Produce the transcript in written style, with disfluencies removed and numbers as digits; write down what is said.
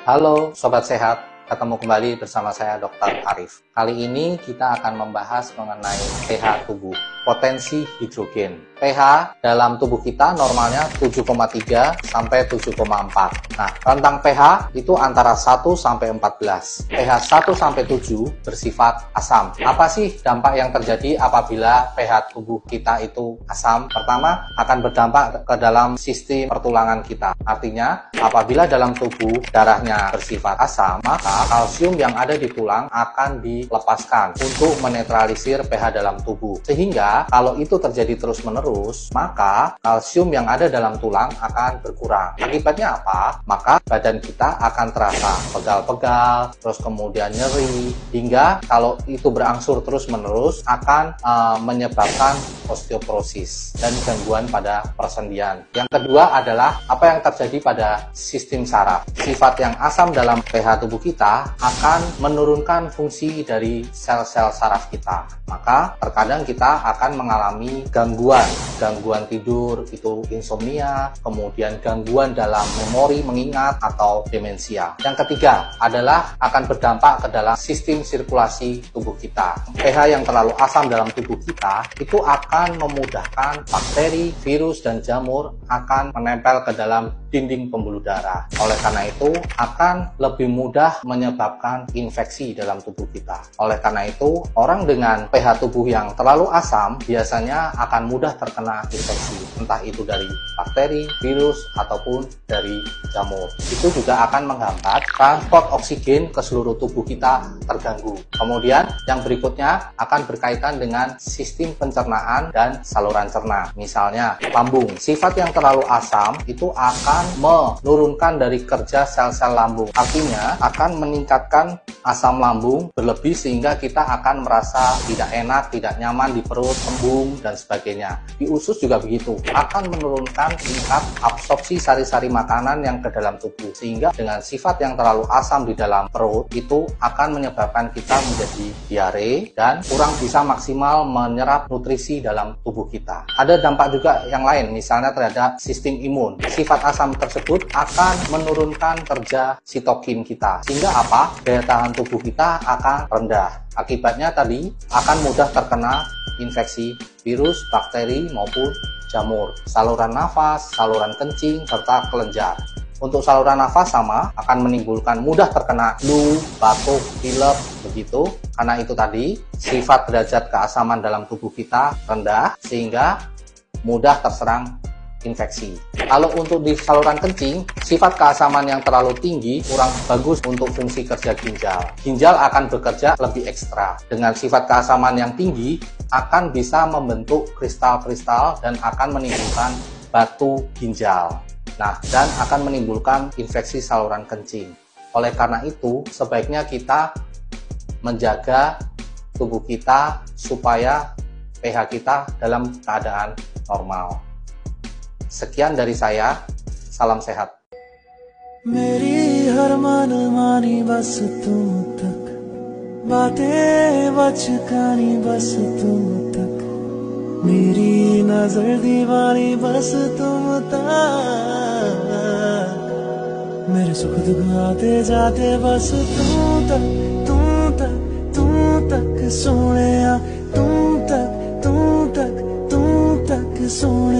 Halo Sobat Sehat, ketemu kembali bersama saya Dr. Arif. Kali ini kita akan membahas mengenai pH tubuh, potensi hidrogen. pH dalam tubuh kita normalnya 7,3 sampai 7,4. Nah, rentang pH itu antara 1 sampai 14. pH 1 sampai 7 bersifat asam. Apa sih dampak yang terjadi apabila pH tubuh kita itu asam? Pertama, akan berdampak ke dalam sistem pertulangan kita. Artinya, apabila dalam tubuh darahnya bersifat asam, maka kalsium yang ada di tulang akan dilepaskan untuk menetralisir pH dalam tubuh. Sehingga kalau itu terjadi terus-menerus, maka kalsium yang ada dalam tulang akan berkurang. Akibatnya apa? Maka badan kita akan terasa pegal-pegal, terus kemudian nyeri, hingga kalau itu berangsur terus-menerus akan menyebabkan osteoporosis dan gangguan pada persendian. Yang kedua adalah apa yang terjadi pada sistem saraf. Sifat yang asam dalam pH tubuh kita akan menurunkan fungsi dari sel-sel saraf kita. Maka terkadang kita akan mengalami gangguan tidur, itu insomnia, kemudian gangguan dalam memori, mengingat, atau demensia. Yang ketiga adalah akan berdampak ke dalam sistem sirkulasi tubuh kita. pH yang terlalu asam dalam tubuh kita itu akan memudahkan bakteri, virus, dan jamur akan menempel ke dalam dinding pembuluh darah. Oleh karena itu akan lebih mudah menyebabkan infeksi dalam tubuh kita. Oleh karena itu, orang dengan pH tubuh yang terlalu asam biasanya akan mudah terkena infeksi, entah itu dari bakteri, virus, ataupun dari jamur. Itu juga akan menghambat transport oksigen ke seluruh tubuh kita terganggu. Kemudian yang berikutnya akan berkaitan dengan sistem pencernaan dan saluran cerna. Misalnya lambung. Sifat yang terlalu asam itu akan menurunkan dari kerja sel-sel lambung. Artinya akan meningkatkan asam lambung berlebih sehingga kita akan merasa tidak enak, tidak nyaman di perut, kembung, dan sebagainya. Di usus juga begitu, akan menurunkan tingkat absorpsi sari-sari makanan yang ke dalam tubuh, sehingga dengan sifat yang terlalu asam di dalam perut itu akan menyebabkan kita menjadi diare dan kurang bisa maksimal menyerap nutrisi dalam tubuh kita. Ada dampak juga yang lain, misalnya terhadap sistem imun. Sifat asam tersebut akan menurunkan kerja sitokin kita, sehingga apa? Daya tahan tubuh kita akan rendah. Akibatnya tadi akan mudah terkena infeksi virus, bakteri, maupun jamur, saluran nafas, saluran kencing, serta kelenjar. Untuk saluran nafas sama, akan menimbulkan mudah terkena flu, batuk, pilek, begitu. Karena itu tadi, sifat derajat keasaman dalam tubuh kita rendah, sehingga mudah terserang infeksi. Kalau untuk di saluran kencing, sifat keasaman yang terlalu tinggi kurang bagus untuk fungsi kerja ginjal. Ginjal akan bekerja lebih ekstra. Dengan sifat keasaman yang tinggi, akan bisa membentuk kristal-kristal dan akan menimbulkan batu ginjal. Nah, dan akan menimbulkan infeksi saluran kencing. Oleh karena itu, sebaiknya kita menjaga tubuh kita supaya pH kita dalam keadaan normal. Sekian dari saya, salam sehat. मेरी हर मनमानी बस तुम तक, बातें बचकानी बस तुम तक, मेरी नजर दीवानी बस तुम तक, मेरे सुख दुख आते जाते बस तुम तक, तुम तक, तुम तक सोने, तुम तक, तुम तक, तुम तक सोने।